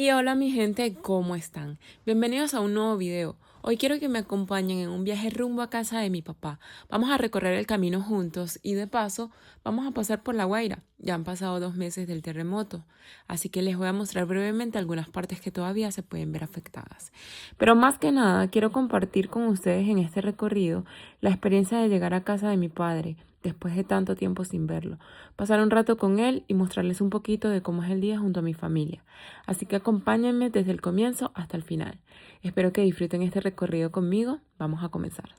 Y hola mi gente, ¿cómo están? Bienvenidos a un nuevo video. Hoy quiero que me acompañen en un viaje rumbo a casa de mi papá. Vamos a recorrer el camino juntos y de paso vamos a pasar por La Guaira. Ya han pasado 2 meses del terremoto, así que les voy a mostrar brevemente algunas partes que todavía se pueden ver afectadas. Pero más que nada quiero compartir con ustedes en este recorrido la experiencia de llegar a casa de mi padre después de tanto tiempo sin verlo, pasar un rato con él y mostrarles un poquito de cómo es el día junto a mi familia. Así que acompáñenme desde el comienzo hasta el final. Espero que disfruten este recorrido conmigo. Vamos a comenzar.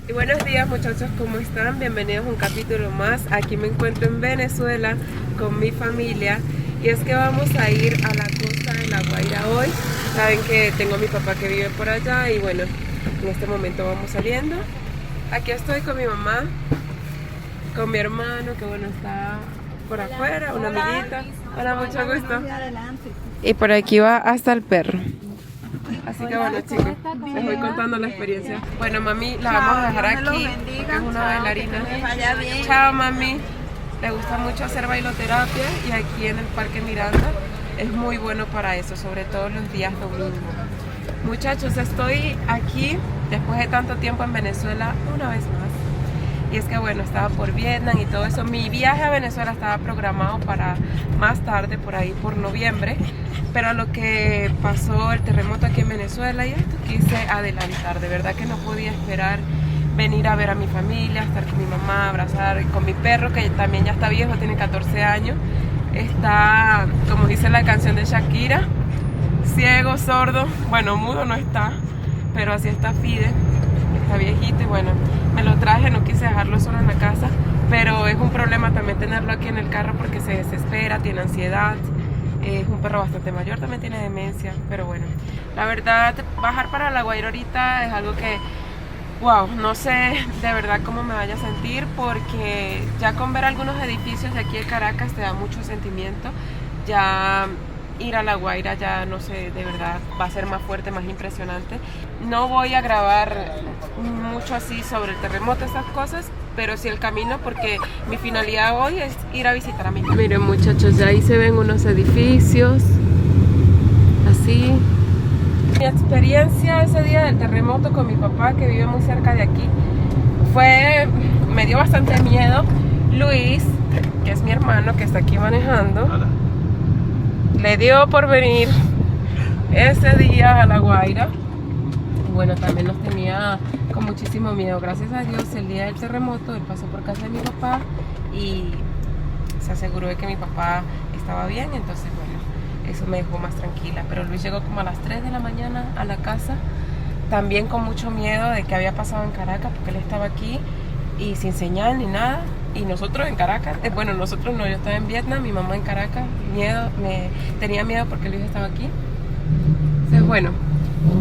Y buenos días muchachos, ¿cómo están? Bienvenidos a un capítulo más. Aquí me encuentro en Venezuela con mi familia y es que vamos a ir a la costa de La Guaira hoy. Saben que tengo a mi papá que vive por allá y bueno, en este momento vamos saliendo. Aquí estoy con mi mamá, con mi hermano que bueno está por afuera, una amiguita. Hola, mucho gusto. Y por aquí va hasta el perro. Así que bueno chicos, les voy contando la experiencia. Bueno mami, la vamos a dejar aquí, que es una bailarina. Chao mami. Le gusta mucho hacer bailoterapia y aquí en el Parque Miranda es muy bueno para eso, sobre todo los días domingos. Muchachos, estoy aquí después de tanto tiempo en Venezuela una vez más. Y es que bueno, estaba por Vietnam y todo eso. Mi viaje a Venezuela estaba programado para más tarde, por ahí por noviembre. Pero a lo que pasó el terremoto aquí en Venezuela y esto quise adelantar. De verdad que no podía esperar venir a ver a mi familia, estar con mi mamá, abrazar con mi perro que también ya está viejo, tiene 14 años. Está, como dice la canción de Shakira, ciego, sordo. Bueno, mudo no está, pero así está Fide. Está viejito y bueno, me lo traje, no quise dejarlo solo en la casa, pero es un problema también tenerlo aquí en el carro porque se desespera, tiene ansiedad, es un perro bastante mayor, también tiene demencia, pero bueno, la verdad bajar para La Guaira ahorita es algo que, wow, no sé de verdad cómo me vaya a sentir porque ya con ver algunos edificios de aquí de Caracas te da mucho sentimiento, ya ir a La Guaira ya no sé, de verdad va a ser más fuerte, más impresionante. No voy a grabar mucho así sobre el terremoto, estas cosas, pero sí el camino porque mi finalidad hoy es ir a visitar a mi familia. Miren muchachos, ya ahí se ven unos edificios, así. Mi experiencia ese día del terremoto con mi papá que vive muy cerca de aquí me dio bastante miedo. Luis, que es mi hermano que está aquí manejando, hola, le dio por venir ese día a La Guaira. Bueno, también nos tenía con muchísimo miedo. Gracias a Dios, el día del terremoto, él pasó por casa de mi papá y se aseguró de que mi papá estaba bien. Entonces, bueno, eso me dejó más tranquila. Pero Luis llegó como a las 3 de la mañana a la casa, también con mucho miedo de qué había pasado en Caracas, porque él estaba aquí y sin señal ni nada. Y nosotros en Caracas, bueno, nosotros no, yo estaba en Vietnam, mi mamá en Caracas, tenía miedo porque Luis estaba aquí. Entonces, bueno,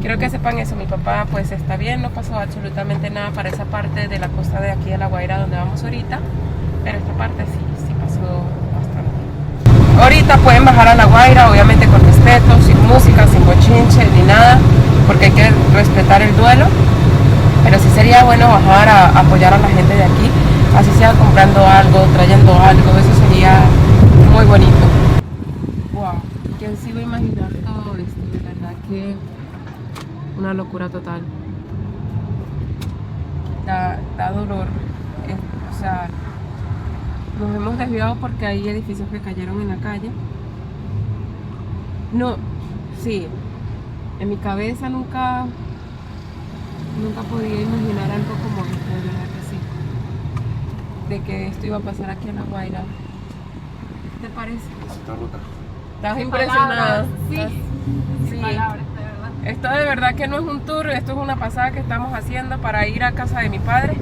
quiero que sepan eso, mi papá pues está bien, no pasó absolutamente nada para esa parte de la costa de aquí de La Guaira donde vamos ahorita, pero esta parte sí pasó bastante. Ahorita pueden bajar a La Guaira, obviamente con respeto, sin música, sin bochinche ni nada, porque hay que respetar el duelo, pero sí sería bueno bajar a apoyar a la gente de aquí. Así sea comprando algo, trayendo algo, eso sería muy bonito. Wow, ¿quién se iba a imaginar todo esto? De verdad que una locura total. Da dolor. O sea, nos hemos desviado porque hay edificios que cayeron en la calle. No, sí, en mi cabeza nunca podía imaginar algo como esto, de verdad que sí. De que esto iba a pasar aquí en La Guaira. ¿Qué te parece? ¿Estás impresionada? Sí. Sí. Palabras, de verdad. Esto de verdad que no es un tour, esto es una pasada que estamos haciendo para ir a casa de mi padre.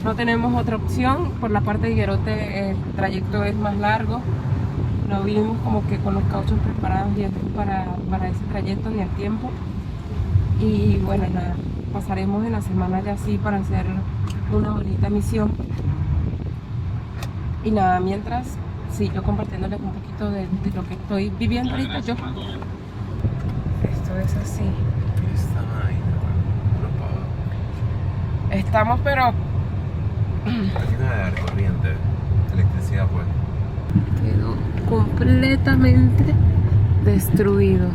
No tenemos otra opción, por la parte de Higuerote el trayecto es más largo. No vinimos como que con los cauchos preparados y para ese trayecto ni el tiempo. Y bueno, nada, pasaremos en la semana ya así para hacer una bonita misión. Y nada, mientras, sí, yo compartiéndoles un poquito de lo que estoy viviendo ahorita yo. Esto es así. Estamos, pero... Aquí no hay corriente, electricidad pues. Quedó completamente destruido.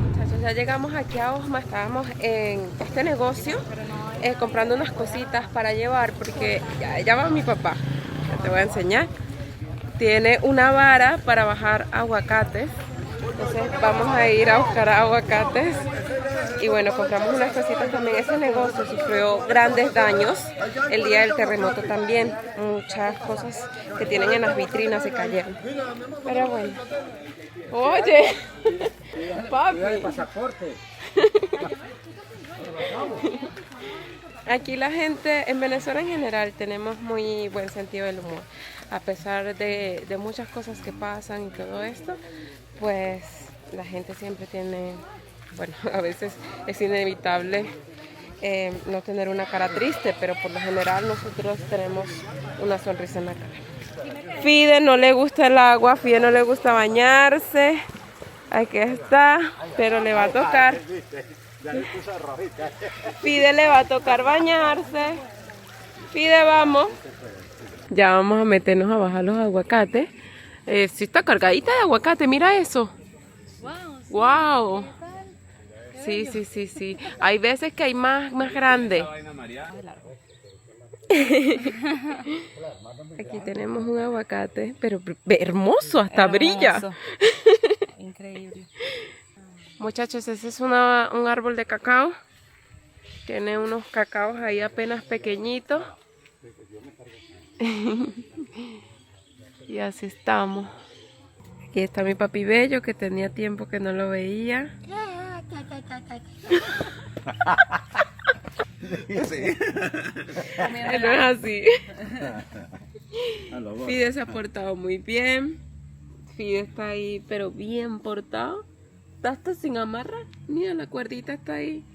Muchachos, ya llegamos aquí a Osma, estábamos en este negocio comprando unas cositas para llevar porque ya va mi papá, ya te voy a enseñar. Tiene una vara para bajar aguacates, entonces vamos a ir a buscar aguacates y bueno, compramos unas cositas también. Ese negocio sufrió grandes daños el día del terremoto también, muchas cosas que tienen en las vitrinas se cayeron, pero bueno. Oye, papi. Aquí la gente, en Venezuela en general, tenemos muy buen sentido del humor. A pesar de muchas cosas que pasan y todo esto, pues la gente siempre tiene, bueno, a veces es inevitable no tener una cara triste, pero por lo general nosotros tenemos una sonrisa en la cara. Fide no le gusta el agua, Fide no le gusta bañarse. Aquí está, pero le va a tocar. Fide le va a tocar bañarse. Fide, vamos. Ya vamos a meternos a bajar los aguacates. Sí está cargadita de aguacate, mira eso. Wow. Sí, sí, sí, sí. Hay veces que hay más grande. Aquí tenemos un aguacate, pero hermoso, hasta brilla. Increíble. Muchachos, ese es un árbol de cacao. Tiene unos cacaos ahí apenas pequeñitos. Y así estamos. Aquí está mi papi bello, que tenía tiempo que no lo veía. Sí. No es así. Fide se ha portado muy bien. Fide está ahí, pero bien portado. Está hasta sin amarrar. Mira, la cuerdita está ahí.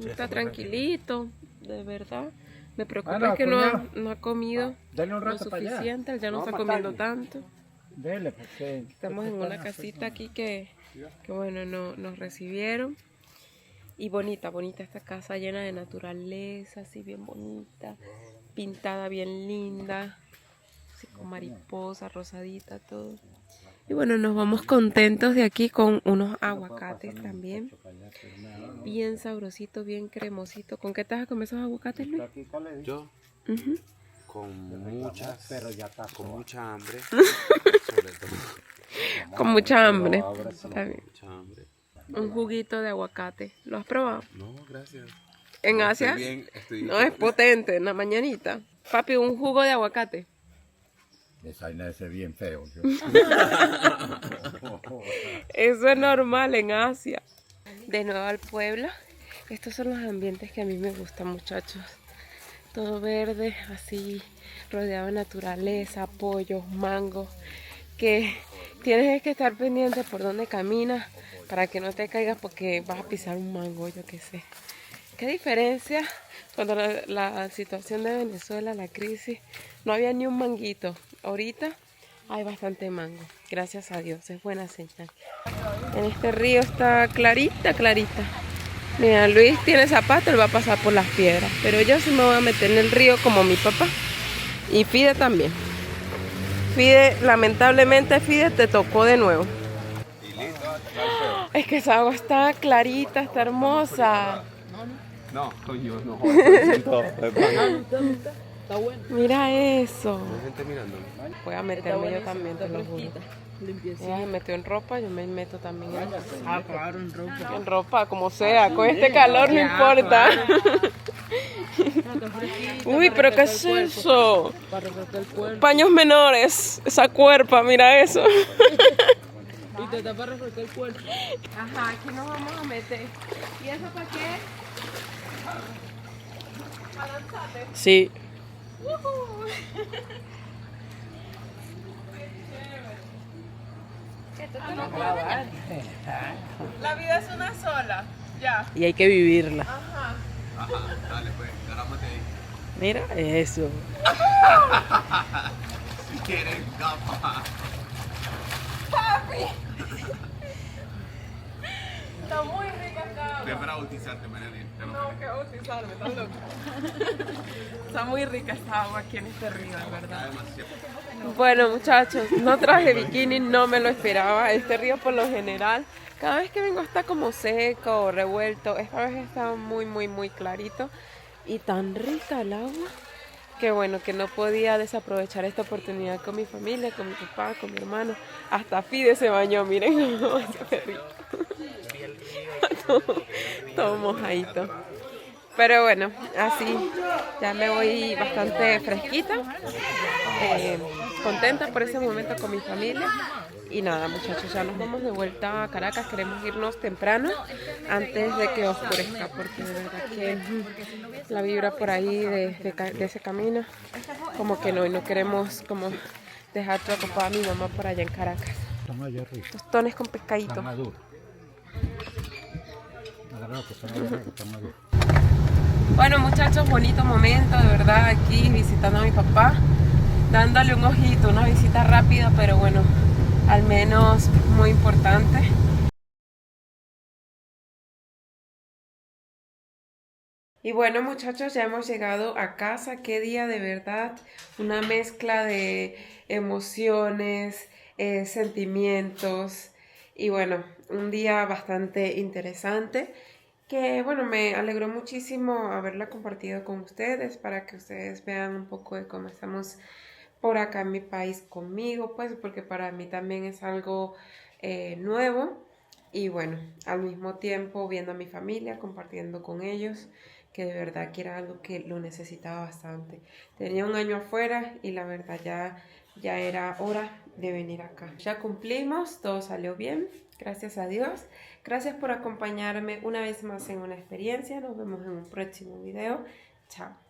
Está tranquilito, de verdad. Me preocupa que no ha comido lo suficiente. Él ya no está comiendo tanto. Estamos en una casita aquí que bueno, nos recibieron. Y bonita esta casa, llena de naturaleza, así bien bonita, pintada bien linda, así con mariposa, rosadita, todo. Y bueno, nos vamos contentos de aquí con unos aguacates también, bien sabrositos, bien cremositos. ¿Con qué te vas a comer esos aguacates, Luis? Yo, con mucha hambre, sobre todo. Con mucha hambre. Está bien. Mucha hambre. Un juguito de aguacate. ¿Lo has probado? No, gracias. ¿En Asia? Estoy No, es potente, en la mañanita. Papi, un jugo de aguacate. Esa es bien feo. Eso es normal en Asia. De nuevo al pueblo. Estos son los ambientes que a mí me gustan, muchachos. Todo verde, así, rodeado de naturaleza, pollos, mangos. Que tienes que estar pendiente por dónde caminas para que no te caigas porque vas a pisar un mango, yo qué sé. ¿Qué diferencia cuando la situación de Venezuela, la crisis, no había ni un manguito? Ahorita hay bastante mango, gracias a Dios, es buena señal. En este río está clarita. Mira, Luis tiene zapatos, él va a pasar por las piedras, pero yo sí me voy a meter en el río como mi papá. Y Fide también. Fide, lamentablemente Fide te tocó de nuevo. Es que esa agua está clarita, está hermosa. No, coño, no. Mira eso. Hay gente mirando. Voy a meterme yo también, te lo juro. Ella se metió en ropa, yo me meto también en ropa. Ah, claro, en ropa. En ropa, como sea, con este calor no importa. Uy, pero ¿qué es eso? Para refrescar el cuerpo. Paños menores, esa cuerpa, mira eso. Y te da para refrescar el cuerpo. Ajá, aquí nos vamos a meter. ¿Y eso para qué? ¿Para lanzarte? Sí. La vida es una sola, ya. Y hay que vivirla. Ajá. Ajá, dale pues, carámate ahí. Mira eso. Si quieren, capa. Está muy rica Estoy para bautizarte, Melanie. Te lo No, prometo. que bautizarme, estás loco. Está muy rica esta agua aquí en este río, de verdad. Está demasiado. Bueno, muchachos, no traje bikini, no me lo esperaba. Este río por lo general, cada vez que vengo está como seco o revuelto. Esta vez está muy clarito y tan rica el agua que bueno, que no podía desaprovechar esta oportunidad con mi familia, con mi papá, con mi hermano. Hasta Fide se bañó, miren cómo se rico. Todo mojadito. Pero bueno, así ya me voy bastante fresquita, contenta por ese momento con mi familia. Y nada, muchachos, ya nos vamos de vuelta a Caracas. Queremos irnos temprano antes de que oscurezca, porque de verdad que la vibra por ahí de ese camino, como que no, y no queremos como dejar preocupada a mi mamá por allá en Caracas. Toma ya rico. Tostones con pescadito. Está maduro. Agarrado que está maduro, que está maduro. Bueno, muchachos, bonito momento, de verdad, aquí visitando a mi papá, dándole un ojito, una visita rápida, pero bueno, al menos muy importante. Y bueno, muchachos, ya hemos llegado a casa. Qué día, de verdad, una mezcla de emociones, sentimientos y bueno, un día bastante interesante que bueno, me alegró muchísimo haberla compartido con ustedes para que ustedes vean un poco de cómo estamos por acá en mi país conmigo, pues porque para mí también es algo nuevo y bueno, al mismo tiempo viendo a mi familia, compartiendo con ellos, que de verdad que era algo que lo necesitaba bastante. Tenía un año afuera y la verdad ya era hora de venir acá. Ya cumplimos, todo salió bien, gracias a Dios. Gracias por acompañarme una vez más en una experiencia. Nos vemos en un próximo video. Chao.